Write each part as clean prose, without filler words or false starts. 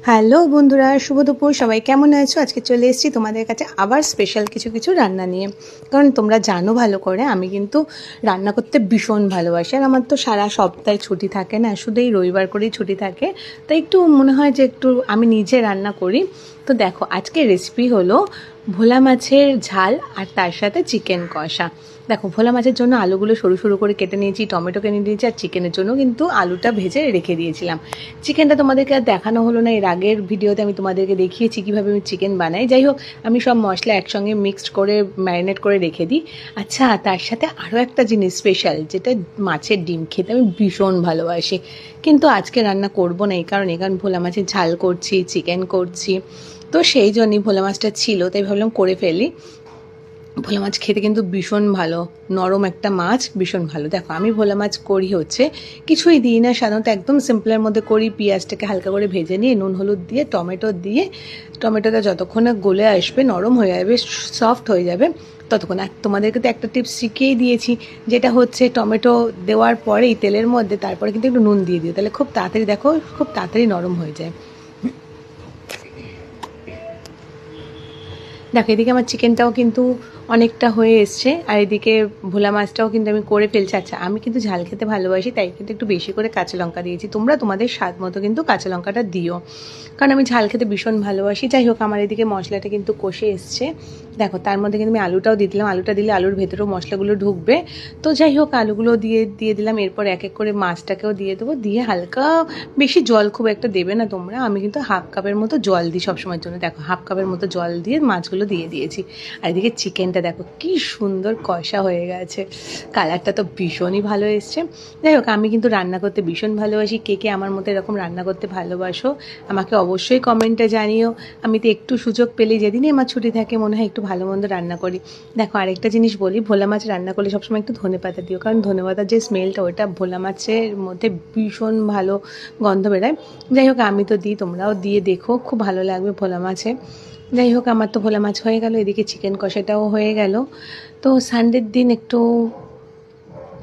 Hello বন্ধুরা, শুভ দুপুর। সবাই কেমন আছো? আজকে চলে এসেছি তোমাদের কাছে আবার স্পেশাল কিছু রান্না নিয়ে। কারণ তোমরা জানো ভালো করে আমি কিন্তু রান্না করতে ভীষণ ভালোবাসি। আর আমার তো সারা সপ্তাহে ছুটি থাকে না, শুধু এই রবিবার করেই ছুটি থাকে। তাই একটু মনে হয় যে একটু আমি নিজে রান্না করি। তো দেখো, আজকে রেসিপি হলো ভোলা মাছের ঝাল আর তার সাথে চিকেন কষা। দেখো, ভোলা মাছের জন্য আলুগুলো সরু সরু করে কেটে নিয়েছি, টমেটো কেটে নিয়েছি, আর চিকেনের জন্য কিন্তু আলুটা ভেজে রেখে দিয়েছিলাম। চিকেনটা তোমাদেরকে আর দেখানো হলো না, এর আগের ভিডিওতে আমি তোমাদেরকে দেখিয়েছি কীভাবে আমি চিকেন বানাই। যাই হোক, আমি সব মশলা একসঙ্গে মিক্সড করে ম্যারিনেট করে রেখে দিই। আচ্ছা, তার সাথে আরও একটা জিনিস স্পেশাল, যেটা মাছের ডিম খেতে আমি ভীষণ ভালোবাসি। কিন্তু আজকে রান্না করব না, এই কারণ ভোলা মাছের ঝাল করছি, চিকেন করছি। তো সেই জন্যই ভোলা মাছটা ছিল, তাই ভাবলাম করে ফেলি। ভোলা মাছ খেতে কিন্তু ভীষণ ভালো, নরম একটা মাছ, ভীষণ ভালো। দেখো, আমি ভোলা মাছ করি হচ্ছে কিছুই দিই না, সাধারণত একদম সিম্পলের মধ্যে করি। পেঁয়াজটাকে হালকা করে ভেজে নিয়ে নুন হলুদ দিয়ে টমেটো দিয়ে, টমেটোটা যতক্ষণ না গলে আসবে, নরম হয়ে যাবে, সফট হয়ে যাবে, ততক্ষণ। আর তোমাদেরকে তো একটা টিপস শিখিয়েই দিয়েছি, যেটা হচ্ছে টমেটো দেওয়ার পরেই তেলের মধ্যে তারপরে কিন্তু একটু নুন দিয়ে দিও, তাহলে খুব তাড়াতাড়ি দেখো খুব তাড়াতাড়ি নরম হয়ে যায়। দেখো, এদিকে আমার চিকেনটাও কিন্তু অনেকটা হয়ে এসছে, আর এদিকে ভোলা মাছটাও কিন্তু আমি করে ফেলছি। আচ্ছা, আমি কিন্তু ঝাল খেতে ভালোবাসি, তাই কিন্তু একটু বেশি করে কাঁচা লঙ্কা দিয়েছি। তোমরা তোমাদের স্বাদ মতো কিন্তু কাঁচা লঙ্কাটা দিও, কারণ আমি ঝাল খেতে ভীষণ ভালোবাসি। যাই হোক, আমার এদিকে মশলাটা কিন্তু কষে এসছে। দেখো, তার মধ্যে কিন্তু আমি আলুটাও দিয়ে দিলাম। আলুটা দিলে আলুর ভেতরেও মশলাগুলো ঢুকবে। তো যাই হোক, আলুগুলো দিয়ে দিলাম। এরপর এক এক করে মাছটাকেও দিয়ে দেবো, দিয়ে হালকা, বেশি জল খুব একটা দেবে না তোমরা। আমি কিন্তু হাফ কাপের মতো জল দিই সবসময়ের জন্য। দেখো, হাফ কাপের মতো জল দিয়ে মাছগুলো দিয়ে দিয়েছি। আর এদিকে চিকেনটা দেখো কি সুন্দর কষা হয়ে গেছে, কালারটা তো ভীষণই ভালো এসছে। যাই হোক, আমি কিন্তু রান্না করতে ভীষণ ভালোবাসি। কে কে আমার মতো এরকম রান্না করতে ভালোবাসো আমাকে অবশ্যই কমেন্টে জানিও। আমি তো একটু সুযোগ পেলেই, যেদিনই আমার ছুটি থাকে, মনে হয় একটু ভালো মন্দ রান্না করি। দেখো, আরেকটা জিনিস বলি, ভোলা মাছ রান্না করলে সবসময় একটু ধনেপাতা দিও, কারণ ধনেপাতার যে স্মেলটা, ওটা ভোলা মাছের মধ্যে ভীষণ ভালো গন্ধ বেরোয়। যাই হোক, আমি তো দিই, তোমরাও দিয়ে দেখো, খুব ভালো লাগবে ভোলা মাছে। যাই হোক, আমার তো ভোলা মাছ হয়ে গেল, এদিকে চিকেন কষাটাও হয়ে গেল। তো সানডের দিন একটু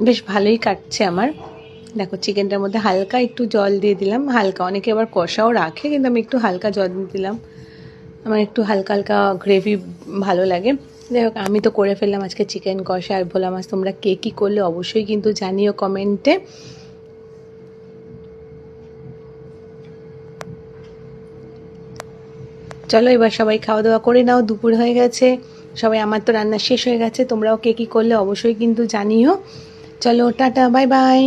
বেশ ভালোই কাটছে আমার। দেখো, চিকেনটার মধ্যে হালকা একটু জল দিয়ে দিলাম, হালকা, অনেকে আবার কষাও রাখে, কিন্তু আমি একটু হালকা জল দিয়ে দিলাম। আমার একটু হালকা হালকা গ্রেভি ভালো লাগে। যাই হোক, আমি তো করে ফেললাম আজকে চিকেন কষা আর ভোলা মাছ। তোমরা কে কী করলে অবশ্যই কিন্তু জানিও কমেন্টে। চলো, এবার সবাই খাওয়া দাওয়া করে নাও, দুপুর হয়ে গেছে সবাই। আমার তো রান্না শেষ হয়ে গেছে, তোমরাও কে কী করলে অবশ্যই কিন্তু জানিও। চলো, টাটা, বাই বাই।